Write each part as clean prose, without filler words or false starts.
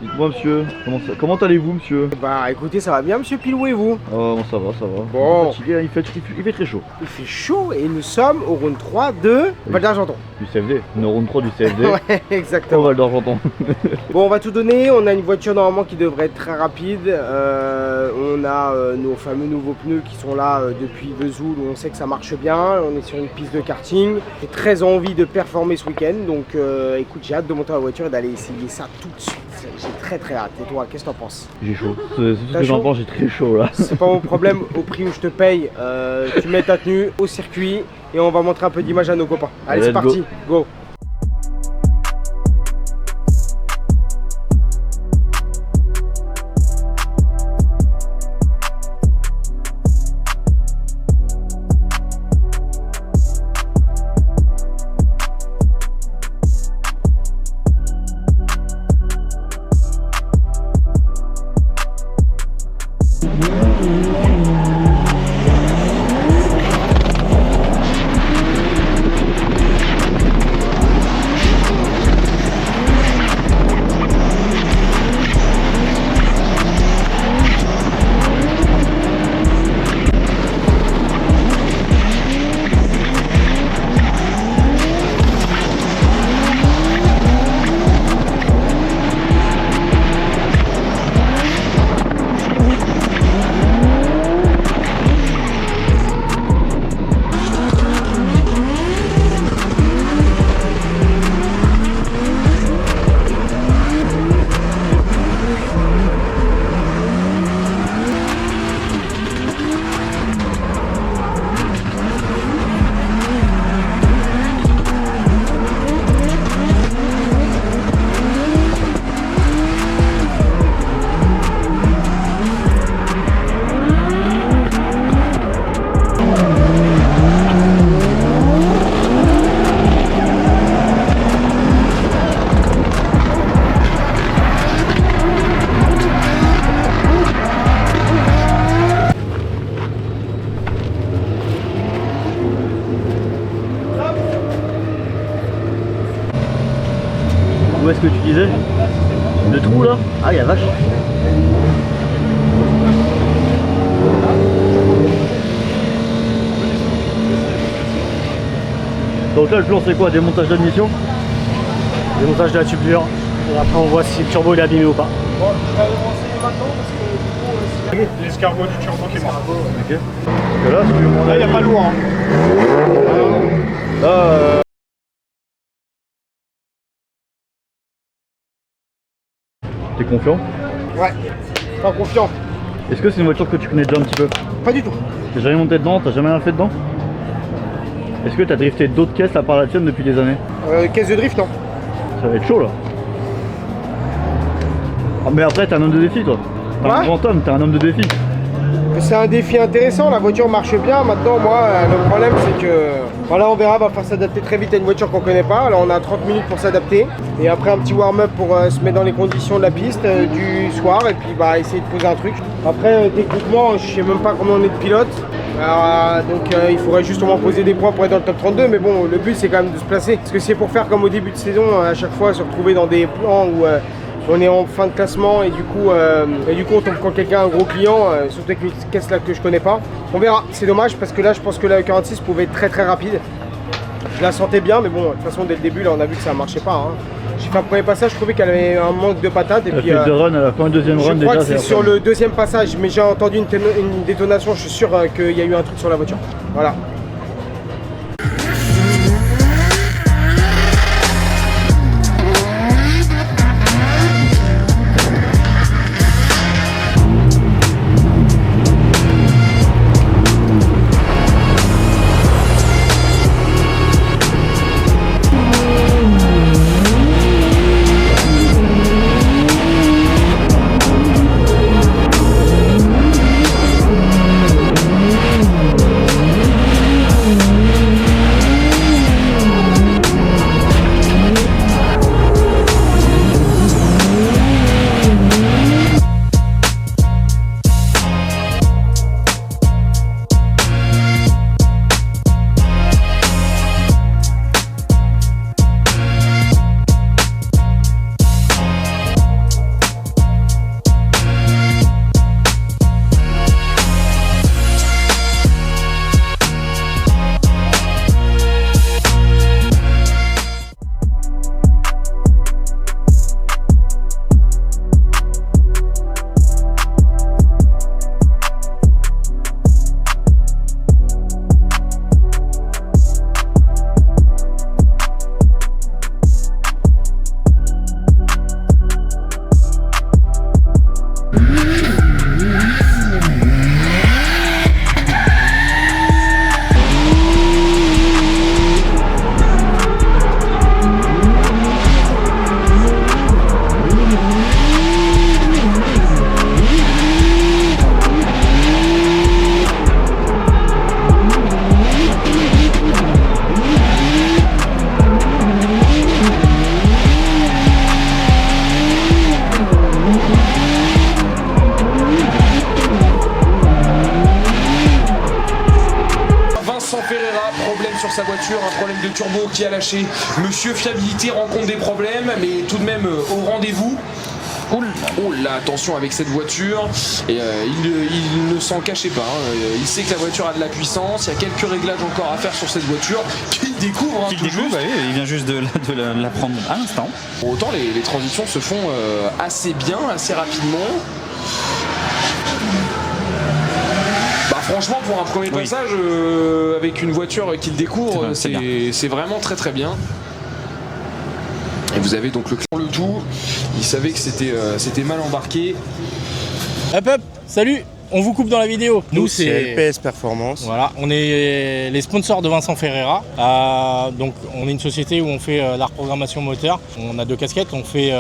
Dites-moi monsieur, comment allez-vous monsieur? Bah écoutez, ça va bien monsieur Pilou et vous? Oh bon, ça va, ça va. Bon. Fatigué, hein, il fait très chaud. Il fait chaud et nous sommes au round 3 de Val d'Argenton. Du CFD, une round 3 du CFD. Ouais, exactement. Au Val d'Argenton. Bon, on va tout donner, on a une voiture normalement qui devrait être très rapide. On a nos fameux nouveaux pneus qui sont là depuis Vesoul où on sait que ça marche bien. On est sur une piste de karting. J'ai très envie de performer ce week-end, donc écoute, j'ai hâte de monter dans la voiture et d'aller essayer ça tout de suite. J'ai très hâte. Et toi, qu'est-ce que t'en penses? J'ai chaud. C'est ce que j'en pense, j'ai très chaud là. C'est pas mon problème, au prix où je te paye, tu mets ta tenue au circuit et on va montrer un peu d'image à nos copains. Allez, c'est parti, go. Où est-ce que tu disais? Le trou là? Ah, y'a vache. Donc là, le plan c'est quoi? Démontage d'admission? Démontage de la tubulure. Et après on voit si le turbo il est abîmé ou pas. Bon, je vais avancer maintenant parce que du coup, L'escargot du turbo qui est mort. Ok. Parce que là, Là il n'y a pas lourd. Hein. Là, t'es confiant? ouais, pas confiant, Est-ce que c'est une voiture que tu connais déjà un petit peu? pas du tout. T'as jamais monté dedans? T'as jamais rien fait dedans? Est-ce que t'as drifté d'autres caisses à part la tienne depuis des années? Caisse de drift, non. Ça va être chaud là. Ah, mais après t'es un homme de défi toi. T'es un Ouais. grand homme, t'es un homme de défi. C'est un défi intéressant, la voiture marche bien. Maintenant, moi, le problème c'est que voilà, on verra, va falloir s'adapter très vite à une voiture qu'on connaît pas. Là, on a 30 minutes pour s'adapter et après un petit warm-up pour se mettre dans les conditions de la piste du soir et puis bah essayer de poser un truc. Après, techniquement, je sais même pas comment on est de pilote. Donc il faudrait justement poser des points pour être dans le top 32, mais bon, le but c'est quand même de se placer. Parce que c'est pour faire comme au début de saison, à chaque fois se retrouver dans des plans où on est en fin de classement et du coup on tombe quand quelqu'un a un gros client, surtout avec une caisse là que je connais pas. On verra, c'est dommage parce que là je pense que la E46 pouvait être très rapide. Je la sentais bien, mais bon, de toute façon dès le début là on a vu que ça marchait pas. Hein. J'ai fait un premier passage, je trouvais qu'elle avait un manque de patates et Elle puis fait deux runs, elle a fait un deuxième run je crois déjà. que c'est sur le deuxième passage, mais j'ai entendu une détonation, je suis sûr qu'il y a eu un truc sur la voiture. Voilà. sa voiture, un problème de turbo qui a lâché. Monsieur Fiabilité rencontre des problèmes, mais tout de même au rendez-vous. Oh là, attention avec cette voiture. Et il ne s'en cachait pas. Hein. Il sait que la voiture a de la puissance. Il y a quelques réglages encore à faire sur cette voiture qu'il découvre. Hein, il vient juste de la prendre à l'instant. Pour autant, les transitions se font assez bien, assez rapidement. Franchement, pour un premier passage, avec une voiture qu'il découvre, c'est vraiment très très bien. Et vous avez donc le tout. Il savait que c'était mal embarqué. Hop hop, salut, on vous coupe dans la vidéo. Nous c'est LPS Performance. Voilà, on est les sponsors de Vincent Ferreira. Donc on est une société où on fait la reprogrammation moteur. On a 2 casquettes, on fait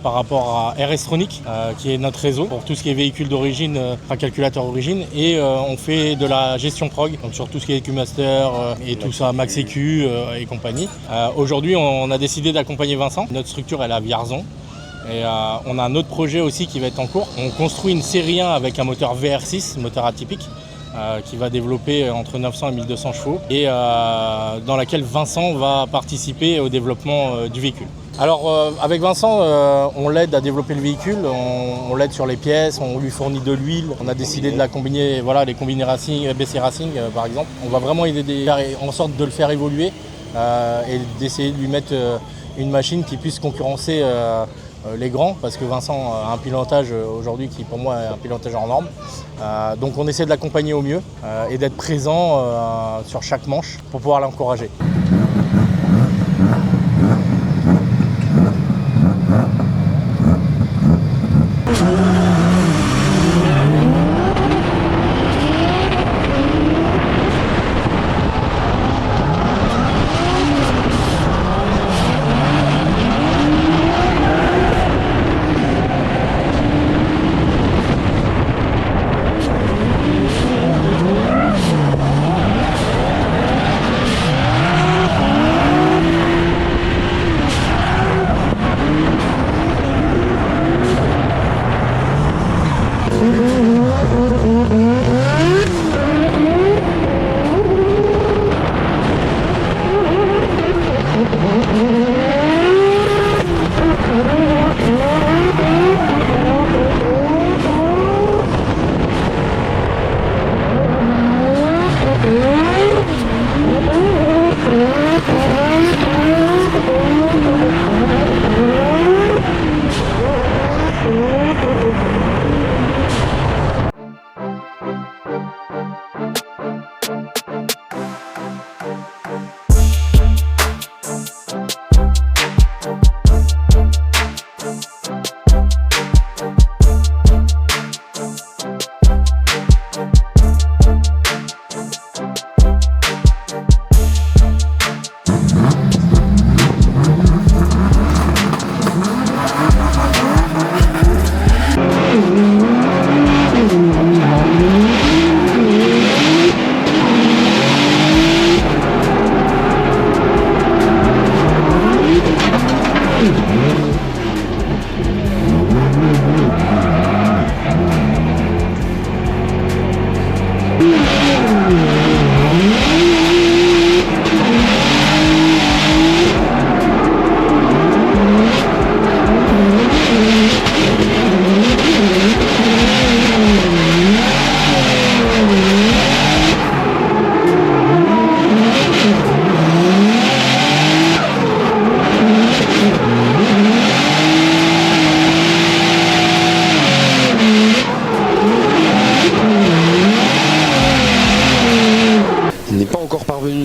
par rapport à RS-Tronic, qui est notre réseau pour tout ce qui est véhicule d'origine, calculateur origine, et on fait de la gestion prog, donc sur tout ce qui est EQ-Master et tout ça, Max EQ et compagnie. Aujourd'hui on a décidé d'accompagner Vincent. Notre structure elle est à Vierzon. Et on a un autre projet aussi qui va être en cours. On construit une série 1 avec un moteur VR6, moteur atypique, qui va développer entre 900 et 1200 chevaux et dans laquelle Vincent va participer au développement du véhicule. Alors avec Vincent, on l'aide à développer le véhicule, on l'aide sur les pièces, on lui fournit de l'huile. On a décidé de la combiner, voilà, les combinés Racing, BC Racing par exemple. On va vraiment aider en sorte de le faire évoluer et d'essayer de lui mettre une machine qui puisse concurrencer les grands, parce que Vincent a un pilotage aujourd'hui qui pour moi est un pilotage hors norme. Donc on essaie de l'accompagner au mieux et d'être présent sur chaque manche pour pouvoir l'encourager.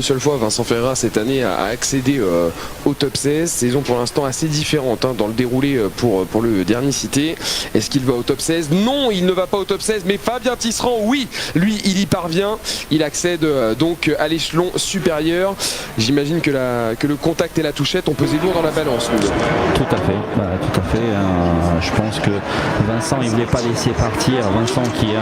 Seule fois, Vincent Ferreira cette année a accédé au top 16, saison pour l'instant assez différente dans le déroulé pour le dernier cité. Est-ce qu'il va au top 16? Non, il ne va pas au top 16, mais Fabien Tisserand, oui, lui il y parvient, il accède donc à l'échelon supérieur. J'imagine que le contact et la touchette ont pesé lourd dans la balance. Tout à fait, tout à fait. Je pense que Vincent il ne voulait pas laisser partir, Vincent qui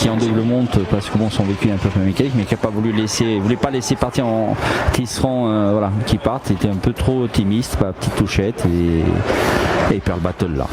est en double monte parce que bon, son véhicule est un peu mécanique, mais qui n'a pas voulu laisser, voulait pas laisser partir en Tisserand, voilà, qui parte. Il était un peu trop optimiste, petite touchette et il perd le battle là.